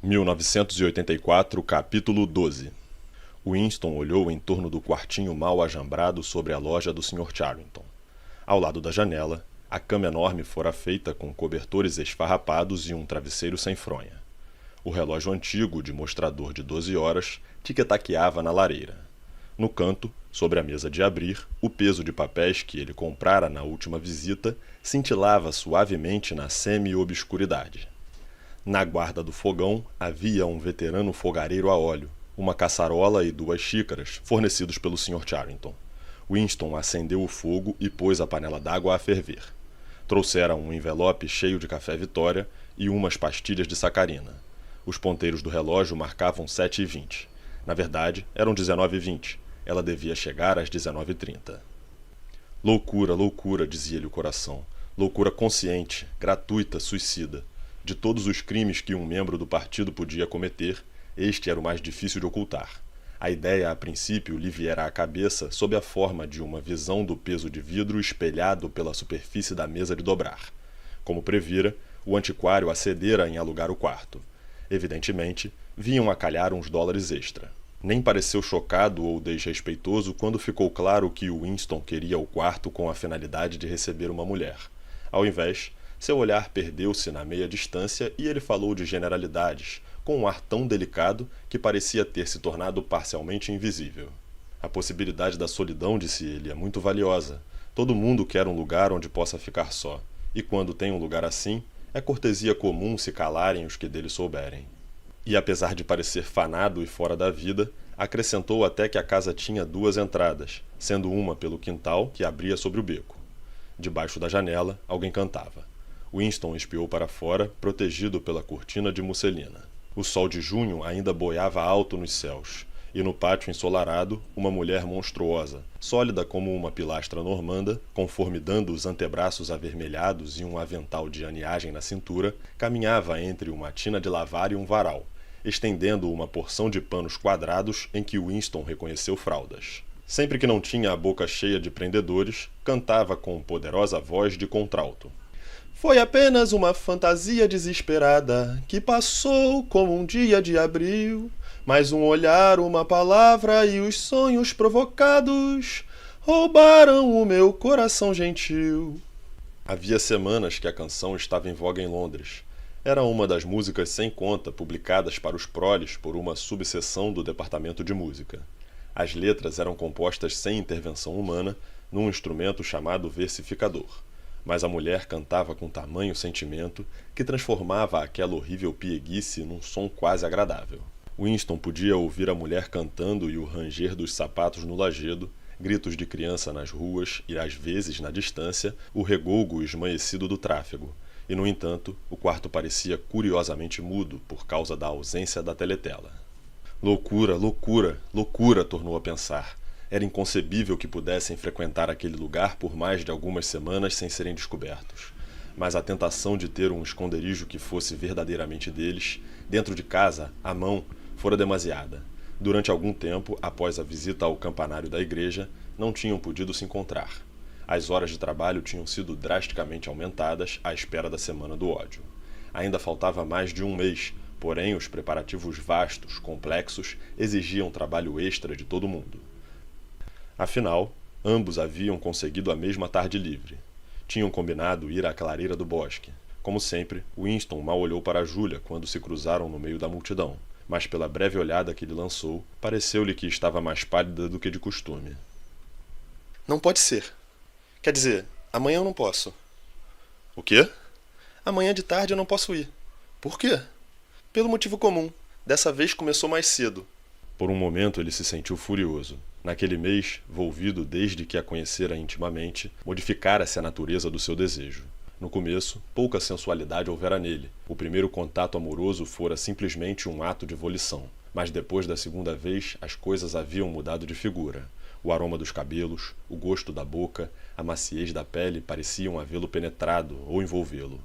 1984, capítulo 12. Winston olhou em torno do quartinho mal ajambrado sobre a loja do Sr. Charrington. Ao lado da janela, a cama enorme fora feita com cobertores esfarrapados e um travesseiro sem fronha. O relógio antigo, de mostrador de 12 horas, tic-taqueava na lareira. No canto, sobre a mesa de abrir, o peso de papéis que ele comprara na última visita cintilava suavemente na semi-obscuridade. Na guarda do fogão havia um veterano fogareiro a óleo, uma caçarola e 2 xícaras, fornecidos pelo Sr. Charrington. Winston acendeu o fogo e pôs a panela d'água a ferver. Trouxera um envelope cheio de café Vitória e umas pastilhas de sacarina. Os ponteiros do relógio marcavam 7h20. Na verdade, eram 19h20. Ela devia chegar às 19h30. Loucura, loucura, dizia-lhe o coração. Loucura consciente, gratuita, suicida. De todos os crimes que um membro do partido podia cometer, este era o mais difícil de ocultar. A ideia, a princípio, lhe viera à cabeça sob a forma de uma visão do peso de vidro espelhado pela superfície da mesa de dobrar. Como previra, o antiquário acedera em alugar o quarto. Evidentemente, vinham a calhar uns dólares extra. Nem pareceu chocado ou desrespeitoso quando ficou claro que Winston queria o quarto com a finalidade de receber uma mulher. Ao invés, seu olhar perdeu-se na meia distância e ele falou de generalidades, com um ar tão delicado que parecia ter se tornado parcialmente invisível. A possibilidade da solidão, disse ele, é muito valiosa. Todo mundo quer um lugar onde possa ficar só. E quando tem um lugar assim, é cortesia comum se calarem os que dele souberem. E apesar de parecer fanado e fora da vida, acrescentou até que a casa tinha 2 entradas, sendo uma pelo quintal, que abria sobre o beco. Debaixo da janela, alguém cantava. Winston espiou para fora, protegido pela cortina de musselina. O sol de junho ainda boiava alto nos céus, e no pátio ensolarado, uma mulher monstruosa, sólida como uma pilastra normanda, conforme dando os antebraços avermelhados e um avental de aniagem na cintura, caminhava entre uma tina de lavar e um varal, estendendo uma porção de panos quadrados em que Winston reconheceu fraldas. Sempre que não tinha a boca cheia de prendedores, cantava com poderosa voz de contralto. Foi apenas uma fantasia desesperada que passou como um dia de abril, mas um olhar, uma palavra e os sonhos provocados roubaram o meu coração gentil. Havia semanas que a canção estava em voga em Londres. Era uma das músicas sem conta publicadas para os proles por uma subseção do Departamento de Música. As letras eram compostas sem intervenção humana, num instrumento chamado versificador. Mas a mulher cantava com tamanho sentimento que transformava aquela horrível pieguice num som quase agradável. Winston podia ouvir a mulher cantando e o ranger dos sapatos no lajedo, gritos de criança nas ruas e, às vezes, na distância, o regougo esmaecido do tráfego. E, no entanto, o quarto parecia curiosamente mudo por causa da ausência da teletela. Loucura, loucura, loucura, tornou a pensar. Era inconcebível que pudessem frequentar aquele lugar por mais de algumas semanas sem serem descobertos. Mas a tentação de ter um esconderijo que fosse verdadeiramente deles, dentro de casa, à mão, fora demasiada. Durante algum tempo, após a visita ao campanário da igreja, não tinham podido se encontrar. As horas de trabalho tinham sido drasticamente aumentadas à espera da Semana do Ódio. Ainda faltava mais de um mês, porém os preparativos vastos, complexos, exigiam trabalho extra de todo mundo. Afinal, ambos haviam conseguido a mesma tarde livre. Tinham combinado ir à clareira do bosque. Como sempre, Winston mal olhou para Julia quando se cruzaram no meio da multidão, mas pela breve olhada que ele lançou, pareceu-lhe que estava mais pálida do que de costume. Não pode ser. Quer dizer, amanhã eu não posso. O quê? Amanhã de tarde eu não posso ir. Por quê? Pelo motivo comum. Dessa vez começou mais cedo. Por um momento ele se sentiu furioso. Naquele mês, volvido desde que a conhecera intimamente, modificara-se a natureza do seu desejo. No começo, pouca sensualidade houvera nele. O primeiro contato amoroso fora simplesmente um ato de volição. Mas depois da segunda vez, as coisas haviam mudado de figura. O aroma dos cabelos, o gosto da boca, a maciez da pele pareciam havê-lo penetrado ou envolvê-lo.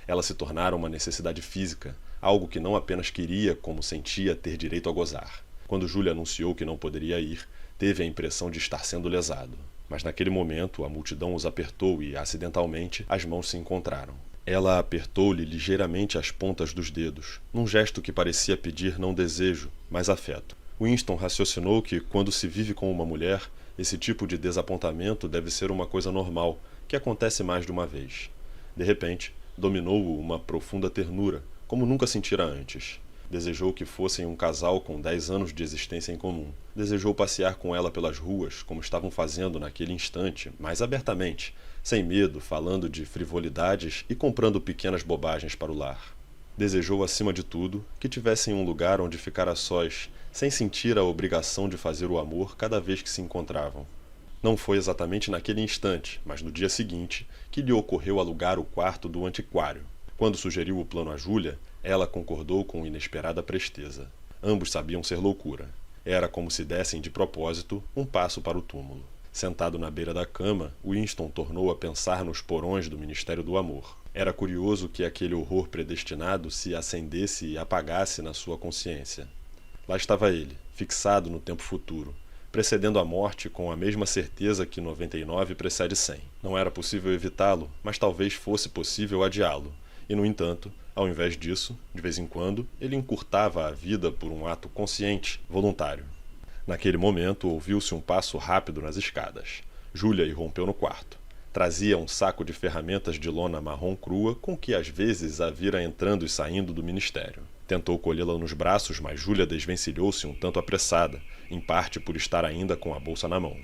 Ela se tornara uma necessidade física, algo que não apenas queria, como sentia, ter direito a gozar. Quando Julia anunciou que não poderia ir, teve a impressão de estar sendo lesado. Mas naquele momento a multidão os apertou e, acidentalmente, as mãos se encontraram. Ela apertou-lhe ligeiramente as pontas dos dedos, num gesto que parecia pedir não desejo, mas afeto. Winston raciocinou que, quando se vive com uma mulher, esse tipo de desapontamento deve ser uma coisa normal, que acontece mais de uma vez. De repente, dominou-o uma profunda ternura, como nunca sentira antes. Desejou que fossem um casal com 10 anos de existência em comum. Desejou passear com ela pelas ruas, como estavam fazendo naquele instante, mais abertamente, sem medo, falando de frivolidades e comprando pequenas bobagens para o lar. Desejou, acima de tudo, que tivessem um lugar onde ficar a sós, sem sentir a obrigação de fazer o amor cada vez que se encontravam. Não foi exatamente naquele instante, mas no dia seguinte, que lhe ocorreu alugar o quarto do antiquário. Quando sugeriu o plano a Júlia, ela concordou com inesperada presteza. Ambos sabiam ser loucura. Era como se dessem de propósito um passo para o túmulo. Sentado na beira da cama, Winston tornou a pensar nos porões do Ministério do Amor. Era curioso que aquele horror predestinado se acendesse e apagasse na sua consciência. Lá estava ele, fixado no tempo futuro, precedendo a morte com a mesma certeza que 99 precede 100. Não era possível evitá-lo, mas talvez fosse possível adiá-lo. E, no entanto, ao invés disso, de vez em quando, ele encurtava a vida por um ato consciente, voluntário. Naquele momento, ouviu-se um passo rápido nas escadas. Júlia irrompeu no quarto. Trazia um saco de ferramentas de lona marrom crua com que às vezes a vira entrando e saindo do ministério. Tentou colhê-la nos braços, mas Júlia desvencilhou-se um tanto apressada, em parte por estar ainda com a bolsa na mão.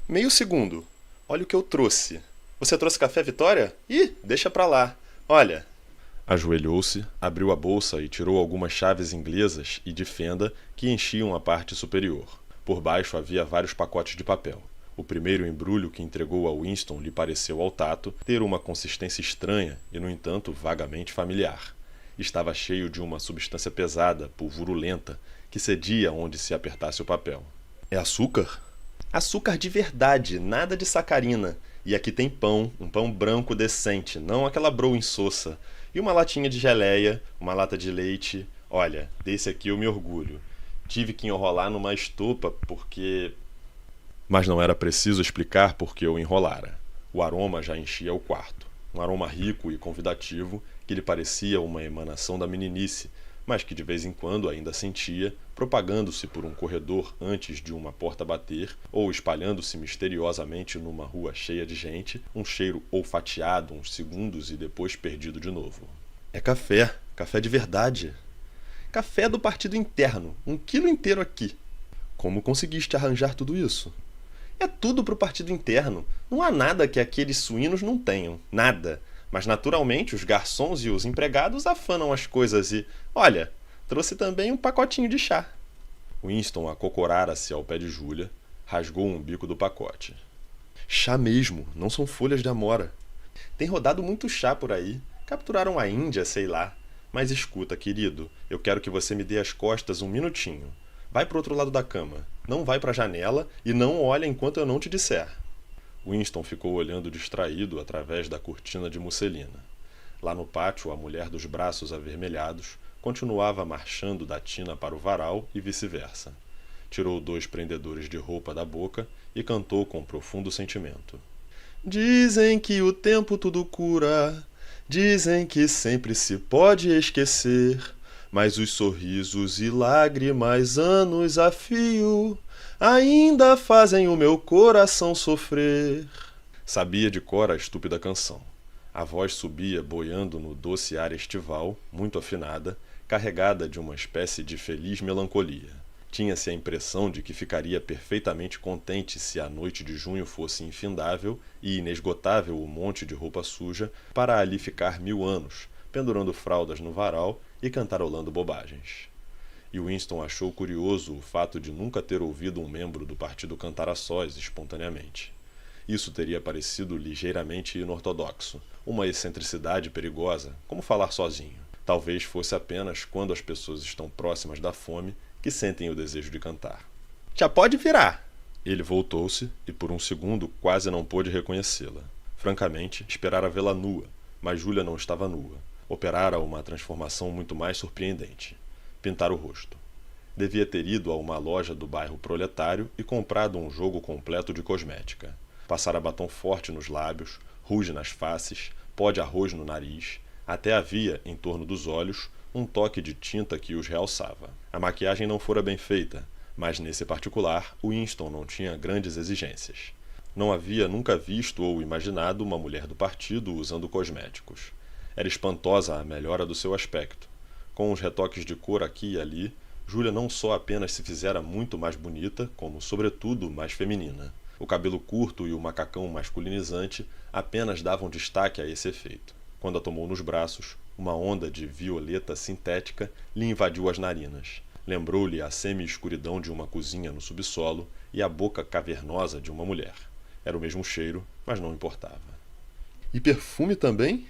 Meio segundo. Olha o que eu trouxe. Você trouxe café, Vitória? Ih, deixa pra lá. Olha. Ajoelhou-se, abriu a bolsa e tirou algumas chaves inglesas e de fenda que enchiam a parte superior. Por baixo havia vários pacotes de papel. O primeiro embrulho que entregou a Winston lhe pareceu ao tato ter uma consistência estranha e, no entanto, vagamente familiar. Estava cheio de uma substância pesada, pulvurulenta, que cedia onde se apertasse o papel. É açúcar? Açúcar de verdade, nada de sacarina. E aqui tem pão, um pão branco decente, não aquela broa insossa. E uma latinha de geleia, uma lata de leite. Olha, desse aqui eu me orgulho. Tive que enrolar numa estopa porque... Mas não era preciso explicar por que eu enrolara. O aroma já enchia o quarto. Um aroma rico e convidativo que lhe parecia uma emanação da meninice, mas que de vez em quando ainda sentia, propagando-se por um corredor antes de uma porta bater, ou espalhando-se misteriosamente numa rua cheia de gente, um cheiro olfateado uns segundos e depois perdido de novo. É café, café de verdade. Café do partido interno, 1 quilo inteiro aqui. Como conseguiste arranjar tudo isso? É tudo pro partido interno. Não há nada que aqueles suínos não tenham. Nada. Mas naturalmente os garçons e os empregados afanam as coisas e... Olha, trouxe também um pacotinho de chá. Winston acocorara-se ao pé de Júlia, rasgou um bico do pacote. Chá mesmo, não são folhas de amora. Tem rodado muito chá por aí. Capturaram a Índia, sei lá. Mas escuta, querido, eu quero que você me dê as costas 1 minutinho. Vai pro outro lado da cama. Não vai pra janela e não olha enquanto eu não te disser. Winston ficou olhando distraído através da cortina de musselina. Lá no pátio, a mulher dos braços avermelhados continuava marchando da tina para o varal e vice-versa. Tirou 2 prendedores de roupa da boca e cantou com profundo sentimento. Dizem que o tempo tudo cura, dizem que sempre se pode esquecer, mas os sorrisos e lágrimas, anos a fio, ainda fazem o meu coração sofrer. Sabia de cor a estúpida canção. A voz subia boiando no doce ar estival, muito afinada, carregada de uma espécie de feliz melancolia. Tinha-se a impressão de que ficaria perfeitamente contente se a noite de junho fosse infindável e inesgotável o monte de roupa suja para ali ficar 1000 anos, pendurando fraldas no varal e cantarolando bobagens. E Winston achou curioso o fato de nunca ter ouvido um membro do partido cantar a sós espontaneamente. Isso teria parecido ligeiramente inortodoxo, uma excentricidade perigosa, como falar sozinho. Talvez fosse apenas quando as pessoas estão próximas da fome que sentem o desejo de cantar. Já pode virar! Ele voltou-se e por um segundo quase não pôde reconhecê-la. Francamente, esperara vê-la nua, mas Júlia não estava nua. Operara uma transformação muito mais surpreendente. Pintar o rosto. Devia ter ido a uma loja do bairro proletário e comprado um jogo completo de cosmética. Passara batom forte nos lábios, ruge nas faces, pó de arroz no nariz, até havia, em torno dos olhos, um toque de tinta que os realçava. A maquiagem não fora bem feita, mas nesse particular, Winston não tinha grandes exigências. Não havia nunca visto ou imaginado uma mulher do partido usando cosméticos. Era espantosa a melhora do seu aspecto. Com os retoques de cor aqui e ali, Júlia não só apenas se fizera muito mais bonita, como, sobretudo, mais feminina. O cabelo curto e o macacão masculinizante apenas davam destaque a esse efeito. Quando a tomou nos braços, uma onda de violeta sintética lhe invadiu as narinas. Lembrou-lhe a semi-escuridão de uma cozinha no subsolo e a boca cavernosa de uma mulher. Era o mesmo cheiro, mas não importava. E perfume também?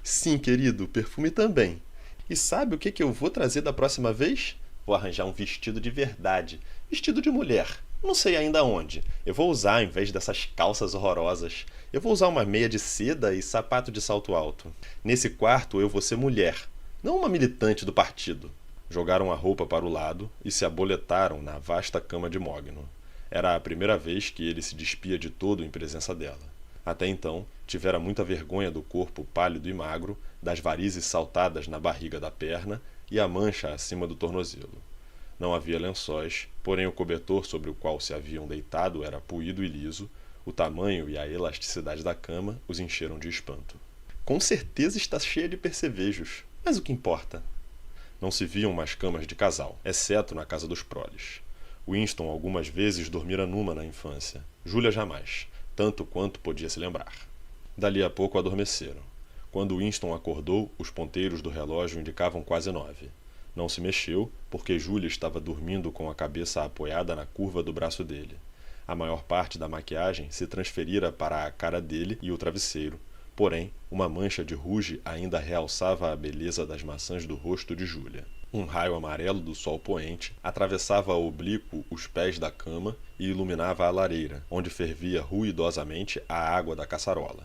Sim, querido, perfume também. E sabe o que eu vou trazer da próxima vez? Vou arranjar um vestido de verdade. Vestido de mulher. Não sei ainda onde. Eu vou usar, em vez dessas calças horrorosas, eu vou usar uma meia de seda e sapato de salto alto. Nesse quarto eu vou ser mulher, não uma militante do partido. Jogaram a roupa para o lado e se aboletaram na vasta cama de mogno. Era a primeira vez que ele se despia de todo em presença dela. Até então, tivera muita vergonha do corpo pálido e magro, das varizes saltadas na barriga da perna e a mancha acima do tornozelo. Não havia lençóis, porém o cobertor sobre o qual se haviam deitado era puído e liso. O tamanho e a elasticidade da cama os encheram de espanto. Com certeza está cheia de percevejos, mas o que importa? Não se viam mais camas de casal, exceto na casa dos proles. Winston algumas vezes dormira numa na infância, Júlia jamais, tanto quanto podia se lembrar. Dali a pouco adormeceram. Quando Winston acordou, os ponteiros do relógio indicavam quase 9. Não se mexeu, porque Júlia estava dormindo com a cabeça apoiada na curva do braço dele. A maior parte da maquiagem se transferira para a cara dele e o travesseiro. Porém, uma mancha de ruge ainda realçava a beleza das maçãs do rosto de Júlia. Um raio amarelo do sol poente atravessava oblíquo os pés da cama e iluminava a lareira, onde fervia ruidosamente a água da caçarola.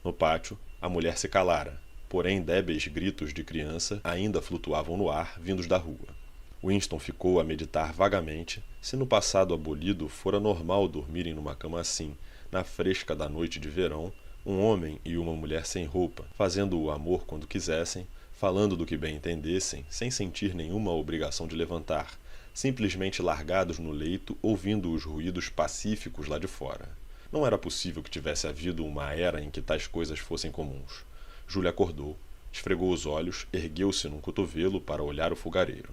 No pátio, a mulher se calara, porém débeis gritos de criança ainda flutuavam no ar, vindos da rua. Winston ficou a meditar vagamente se no passado abolido fora normal dormirem numa cama assim, na fresca da noite de verão, um homem e uma mulher sem roupa, fazendo o amor quando quisessem, falando do que bem entendessem, sem sentir nenhuma obrigação de levantar, simplesmente largados no leito, ouvindo os ruídos pacíficos lá de fora. Não era possível que tivesse havido uma era em que tais coisas fossem comuns. Júlia acordou, esfregou os olhos, ergueu-se num cotovelo para olhar o fogareiro.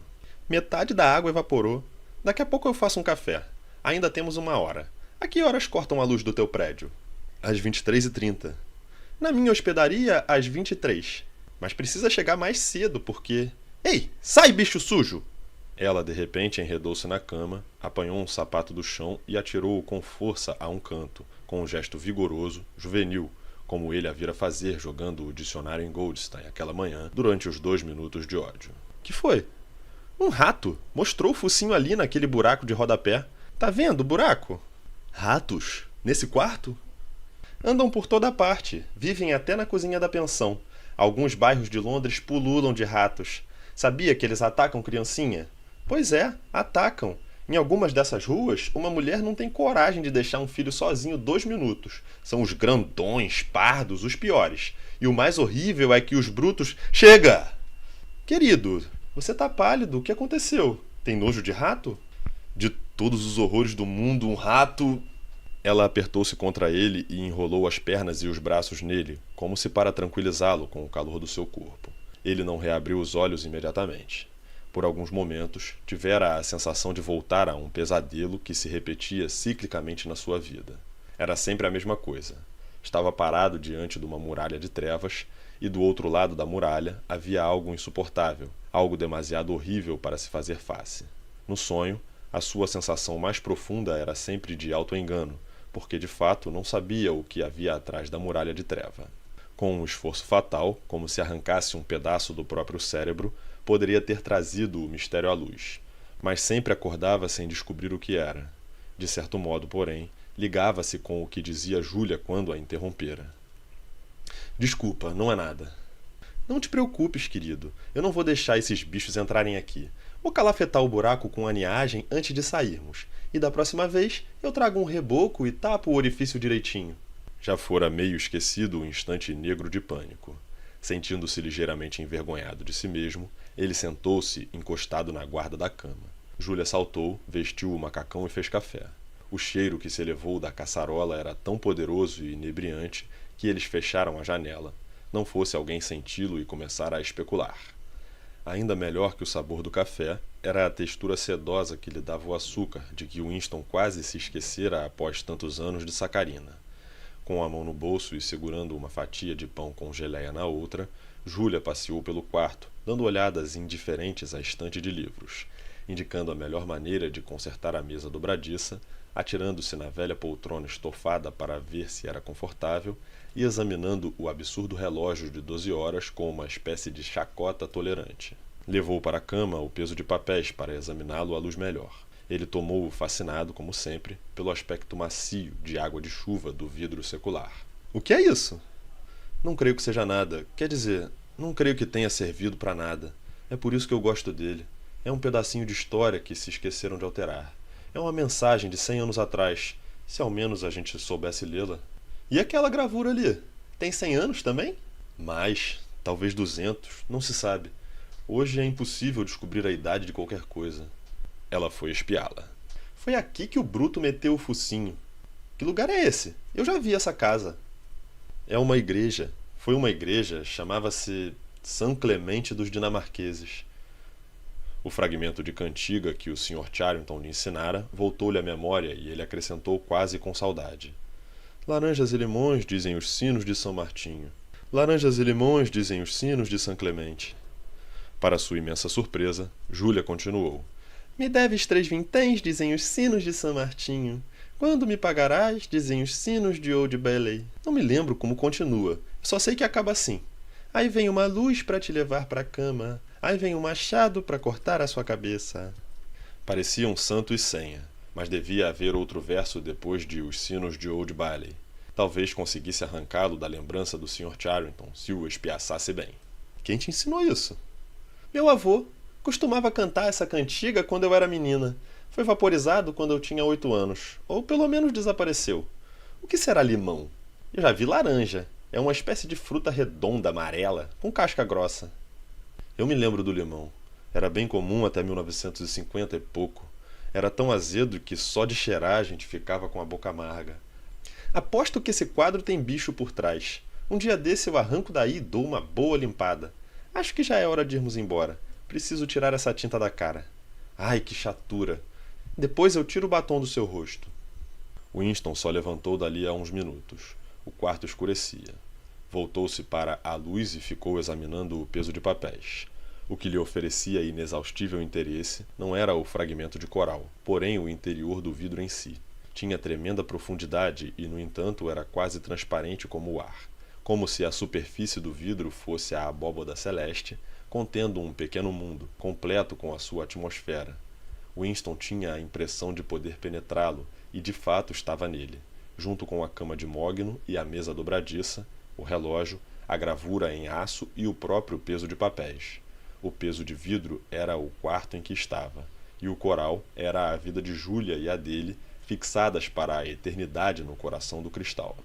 Metade da água evaporou. Daqui a pouco eu faço um café. Ainda temos 1 hora. A que horas cortam a luz do teu prédio? Às 23h30. Na minha hospedaria, às 23. Mas precisa chegar mais cedo, porque... Ei, sai, bicho sujo! Ela, de repente, enredou-se na cama, apanhou um sapato do chão e atirou-o com força a um canto, com um gesto vigoroso, juvenil, como ele a vira fazer jogando o dicionário em Goldstein aquela manhã, durante os 2 minutos de ódio. Que foi? Um rato! Mostrou o focinho ali naquele buraco de rodapé. Tá vendo o buraco? Ratos? Nesse quarto? Andam por toda parte, vivem até na cozinha da pensão. Alguns bairros de Londres pululam de ratos. Sabia que eles atacam criancinha? Pois é, atacam. Em algumas dessas ruas, uma mulher não tem coragem de deixar um filho sozinho 2 minutos. São os grandões, pardos, os piores. E o mais horrível é que os brutos... Chega! Querido, você tá pálido. O que aconteceu? Tem nojo de rato? De todos os horrores do mundo, um rato... Ela apertou-se contra ele e enrolou as pernas e os braços nele, como se para tranquilizá-lo com o calor do seu corpo. Ele não reabriu os olhos imediatamente. Por alguns momentos, tivera a sensação de voltar a um pesadelo que se repetia ciclicamente na sua vida. Era sempre a mesma coisa. Estava parado diante de uma muralha de trevas, e do outro lado da muralha havia algo insuportável, algo demasiado horrível para se fazer face. No sonho, a sua sensação mais profunda era sempre de auto-engano, porque de fato não sabia o que havia atrás da muralha de treva. Com um esforço fatal, como se arrancasse um pedaço do próprio cérebro, poderia ter trazido o mistério à luz, mas sempre acordava sem descobrir o que era. De certo modo, porém, ligava-se com o que dizia Júlia quando a interrompera. Desculpa, não é nada. Não te preocupes, querido. Eu não vou deixar esses bichos entrarem aqui. Vou calafetar o buraco com aninhagem antes de sairmos. E da próxima vez, eu trago um reboco e tapo o orifício direitinho. Já fora meio esquecido o instante negro de pânico. Sentindo-se ligeiramente envergonhado de si mesmo, ele sentou-se encostado na guarda da cama. Júlia saltou, vestiu o macacão e fez café. O cheiro que se elevou da caçarola era tão poderoso e inebriante que eles fecharam a janela, não fosse alguém senti-lo e começar a especular. Ainda melhor que o sabor do café era a textura sedosa que lhe dava o açúcar, de que Winston quase se esquecera após tantos anos de sacarina. Com a mão no bolso e segurando uma fatia de pão com geleia na outra, Júlia passeou pelo quarto, dando olhadas indiferentes à estante de livros, indicando a melhor maneira de consertar a mesa dobradiça, atirando-se na velha poltrona estofada para ver se era confortável e examinando o absurdo relógio de 12 horas com uma espécie de chacota tolerante. Levou para a cama o peso de papéis para examiná-lo à luz melhor. Ele tomou-o fascinado, como sempre, pelo aspecto macio de água de chuva do vidro secular. — O que é isso? — Não creio que seja nada. Quer dizer, não creio que tenha servido para nada. É por isso que eu gosto dele. É um pedacinho de história que se esqueceram de alterar. É uma mensagem de 100 anos atrás. Se ao menos a gente soubesse lê-la. E aquela gravura ali? Tem 100 anos também? Mais, talvez 200, não se sabe. Hoje é impossível descobrir a idade de qualquer coisa. Ela foi espiá-la. Foi aqui que o bruto meteu o focinho. Que lugar é esse? Eu já vi essa casa. É uma igreja. Foi uma igreja, chamava-se São Clemente dos Dinamarqueses. O fragmento de cantiga que o Sr. Charrington lhe ensinara voltou-lhe à memória e ele acrescentou quase com saudade. Laranjas e limões, dizem os sinos de São Martinho. Laranjas e limões, dizem os sinos de São Clemente. Para sua imensa surpresa, Júlia continuou. Me deves 3 vinténs, dizem os sinos de São Martinho. Quando me pagarás, dizem os sinos de Old Bailey. Não me lembro como continua, só sei que acaba assim. Aí vem uma luz para te levar para a cama. Aí vem um machado para cortar a sua cabeça. Parecia um santo e senha, mas devia haver outro verso depois de os sinos de Old Bailey. Talvez conseguisse arrancá-lo da lembrança do Sr. Charrington, se o espiaçasse bem. Quem te ensinou isso? Meu avô. Costumava cantar essa cantiga quando eu era menina. Foi vaporizado quando eu tinha 8 anos. Ou pelo menos desapareceu. O que será limão? Eu já vi laranja. É uma espécie de fruta redonda, amarela, com casca grossa. Eu me lembro do limão. Era bem comum até 1950 e pouco. Era tão azedo que só de cheirar a gente ficava com a boca amarga. Aposto que esse quadro tem bicho por trás. Um dia desse eu arranco daí e dou uma boa limpada. Acho que já é hora de irmos embora. Preciso tirar essa tinta da cara. Ai, que chatura. Depois eu tiro o batom do seu rosto. Winston só levantou dali a uns minutos. O quarto escurecia. Voltou-se para a luz e ficou examinando o peso de papéis. O que lhe oferecia inexaustível interesse não era o fragmento de coral, porém o interior do vidro em si. Tinha tremenda profundidade e, no entanto, era quase transparente como o ar, como se a superfície do vidro fosse a abóbada celeste, contendo um pequeno mundo, completo com a sua atmosfera. Winston tinha a impressão de poder penetrá-lo, e de fato estava nele, junto com a cama de mogno e a mesa dobradiça, o relógio, a gravura em aço e o próprio peso de papéis. O peso de vidro era o quarto em que estava, e o coral era a vida de Júlia e a dele, fixadas para a eternidade no coração do cristal.